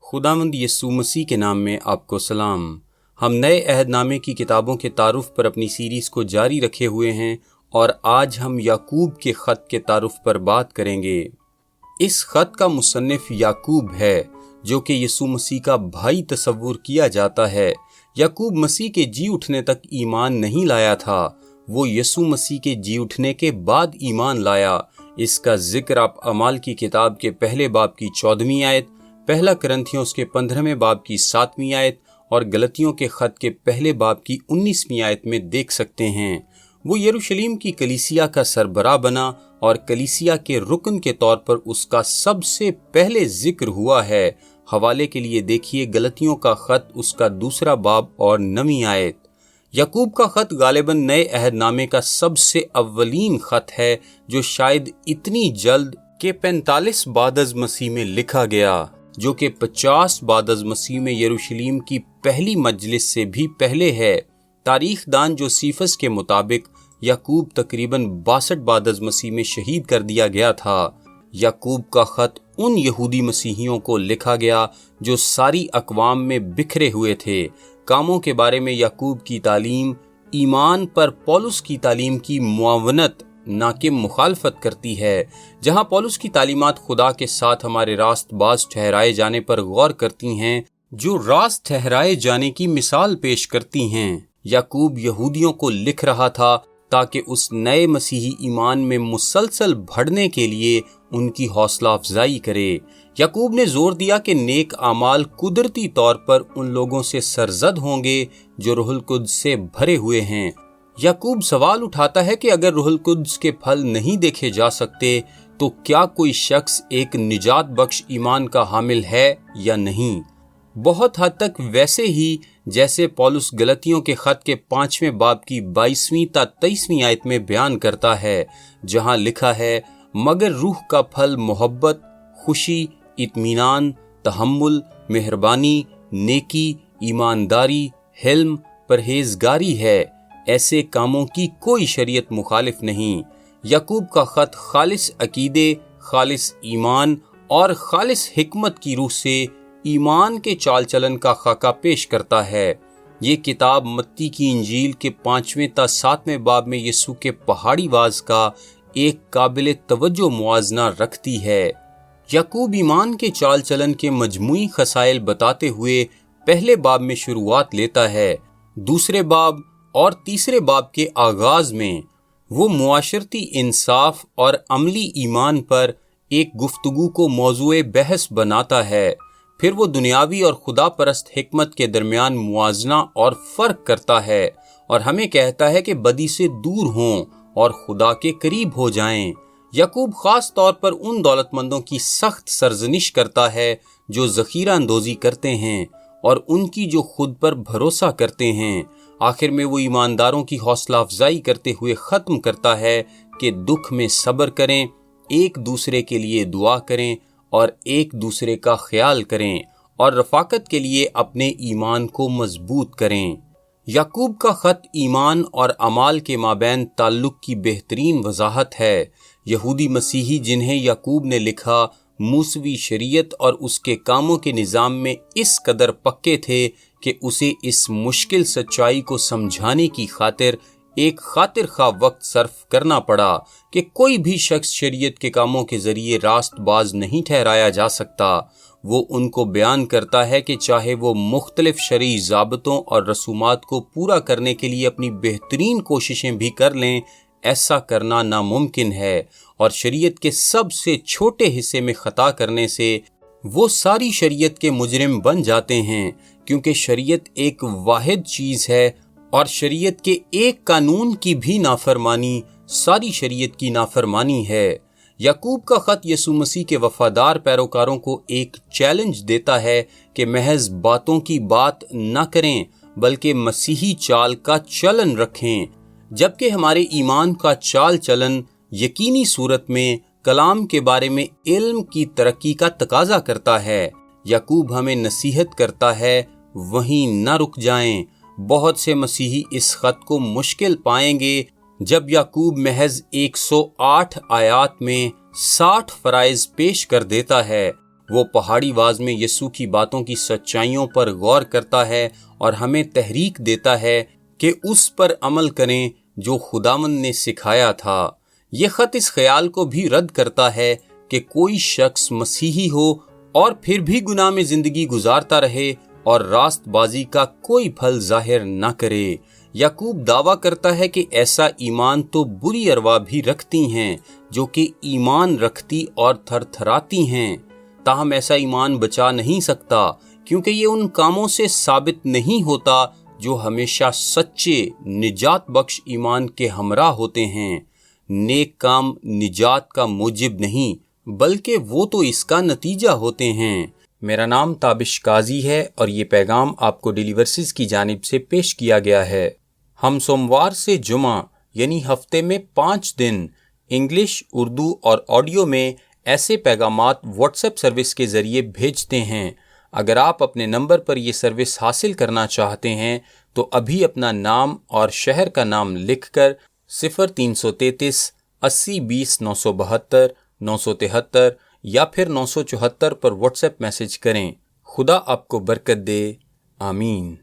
खुदावंद यीशु मसीह के नाम में आपको सलाम। हम नए अहद नामे की किताबों के तारुफ पर अपनी सीरीज़ को जारी रखे हुए हैं और आज हम याकूब के ख़त के तारुफ पर बात करेंगे। इस ख़त का मुसन्निफ याकूब है जो कि यीशु मसीह का भाई तस्वुर किया जाता है। याकूब मसीह के जी उठने तक ईमान नहीं लाया था, वो यीशु मसीह के जी उठने के बाद ईमान लाया। इसका जिक्र आप अमाल की किताब के पहले बाब की 14वीं आयत, पहला करंथियों उसके 15वें बाब की 7वीं आयत और गलतियों के खत के पहले बाब की 19वीं आयत में देख सकते हैं। वो यरूशलेम की कलीसिया का सरबराह बना और कलीसिया के रुकन के तौर पर उसका सबसे पहले जिक्र हुआ है। हवाले के लिए देखिए गलतियों का खत उसका 2 बाब और 9वीं आयत। याकूब का खत गालिबन नए अहद नामे का सबसे अव्वलीन खत है जो शायद इतनी जल्द के 45 बादज मसीह में लिखा गया, जो कि 50 बादज मसीह में यरूशलेम की पहली मजलिस से भी पहले है। तारीख दान जोसीफस के मुताबिक याकूब तकरीबन 62 बादज मसीह में शहीद कर दिया गया था। याकूब का खत उन यहूदी मसीहियों को लिखा गया जो सारी अक़वाम में बिखरे हुए थे। कामों के बारे में याकूब की तालीम ईमान पर पौलुस की तालीम की मुआवनत ना कि मुखालफत करती है। जहां पौलुस की तालीमात खुदा के साथ हमारे रास्तबाज ठहराए जाने पर गौर करती हैं, जो रास्त ठहराए जाने की मिसाल पेश करती हैं। याकूब यहूदियों को लिख रहा था ताकि उस नए मसीही ईमान में मुसलसल बढ़ने के लिए उनकी हौसला अफजाई करे। याकूब ने जोर दिया कि नेक आमाल कुदरती तौर पर उन लोगों से सरजद होंगे जो रूहुल कुद्स से भरे हुए हैं। याकूब सवाल उठाता है कि अगर रूहुल कुद्स के फल नहीं देखे जा सकते तो क्या कोई शख्स एक निजात बख्श ईमान का हामिल है या नहीं। बहुत हद तक वैसे ही जैसे पौलुस गलतियों के खत के 5वें बाब की 22वीं ता 23वीं आयत में बयान करता है, जहां लिखा है, मगर रूह का फल मोहब्बत, खुशी, इत्मीनान, तहम्मुल, मेहरबानी, नेकी, ईमानदारी, हिल्म, परहेजगारी है। ऐसे कामों की कोई शरीयत मुखालिफ नहीं। याकूब का खत खालिस अकीदे, खालिस ईमान और खालिस हिकमत की रूह से ईमान के चाल चलन का खाका पेश करता है। ये किताब मत्ती की इंजील के 5वें ता 7वें बाब में यीशु के पहाड़ी वाज का एक काबिल तवज्जो मुआजना रखती है। याकूब ईमान के चाल चलन के मजमूई खसाइल बताते हुए पहले बाब में शुरुआत लेता है। 2 बाब और 3 बाब के आगाज में वो मुआशरती इंसाफ और अमली ईमान पर एक गुफ्तगू को मौजूए बहस बनाता है। फिर वो दुनियावी और खुदा परस्त हिकमत के दरमियान मुआजना और फर्क करता है और हमें कहता है कि बदी से दूर हों और खुदा के करीब हो जाएं। याकूब खास तौर पर उन दौलतमंदों की सख्त सरजनिश करता है जो ज़ख़ीरा अंदोज़ी करते हैं और उनकी जो खुद पर भरोसा करते हैं। आखिर में वो ईमानदारों की हौसला अफजाई करते हुए ख़त्म करता है कि दुख में सब्र करें, एक दूसरे के लिए दुआ करें और एक दूसरे का ख्याल करें और रफ़ाकत के लिए अपने ईमान को मजबूत करें। याकूब का ख़त ईमान और अमाल के माबैन ताल्लुक़ की बेहतरीन वजाहत है। यहूदी मसीही जिन्हें याकूब ने लिखा मूसवी शरीयत और उसके कामों के निज़ाम में इस कदर पक्के थे कि उसे इस मुश्किल सच्चाई को समझाने की खातिर एक खातिर खा वक्त सर्फ करना पड़ा कि कोई भी शख्स शरीयत के कामों के जरिए रास्तबाज नहीं ठहराया जा सकता। वो उनको बयान करता है कि चाहे वो मुख्तलिफ शरई ज़ाबतों और रसूमात को पूरा करने के लिए अपनी बेहतरीन कोशिशें भी कर लें, ऐसा करना नामुमकिन है और शरीयत के सबसे छोटे हिस्से में खता करने से वो सारी शरीयत के मुजरिम बन जाते हैं, क्योंकि शरीयत एक वाहिद चीज़ है और शरीयत के एक कानून की भी नाफरमानी सारी शरीयत की नाफरमानी है। याकूब का खत यीशु मसीह के वफादार पैरोकारों को एक चैलेंज देता है कि महज बातों की बात न करें बल्कि मसीही चाल का चलन रखें, जबकि हमारे ईमान का चाल चलन यकीनी सूरत में कलाम के बारे में इल्म की तरक्की का तकाजा करता है। याकूब हमें नसीहत करता है वहीं न रुक जाएं। बहुत से मसीही इस खत को मुश्किल पाएंगे जब याकूब महज 108 आयात में 60 फराइज पेश कर देता है وہ پہاڑی واز میں یسوع کی باتوں کی سچائیوں پر غور کرتا ہے اور ہمیں تحریک دیتا ہے کہ اس پر عمل کریں جو خداوند نے سکھایا تھا۔ یہ خط اس خیال کو بھی رد کرتا ہے کہ کوئی شخص مسیحی ہو اور پھر بھی گناہ میں زندگی گزارتا رہے اور راست بازی کا کوئی پھل ظاہر نہ کرے۔ یعقوب دعویٰ کرتا ہے کہ ایسا ایمان تو بری ارواح بھی رکھتی ہیں جو کہ ایمان رکھتی اور تھر تھراتی ہیں، تاہم ایسا ایمان بچا نہیں سکتا کیونکہ یہ ان کاموں سے ثابت نہیں ہوتا جو ہمیشہ سچے نجات بخش ایمان کے ہمراہ ہوتے ہیں۔ نیک کام نجات کا موجب نہیں بلکہ وہ تو اس کا نتیجہ ہوتے ہیں۔ میرا نام تابش قاضی ہے اور یہ پیغام آپ کو ڈیلی ورسز کی جانب سے پیش کیا گیا ہے۔ ہم سوموار سے جمعہ یعنی ہفتے میں 5 دن انگلش، اردو اور آڈیو میں ایسے پیغامات واٹس ایپ سروس کے ذریعے بھیجتے ہیں۔ اگر آپ اپنے نمبر پر یہ سروس حاصل کرنا چاہتے ہیں تو ابھی اپنا نام اور شہر کا نام لکھ کر 0333 80 20 972 973 یا پھر 974 پر واٹس ایپ میسج کریں۔ خدا آپ کو برکت دے، آمین۔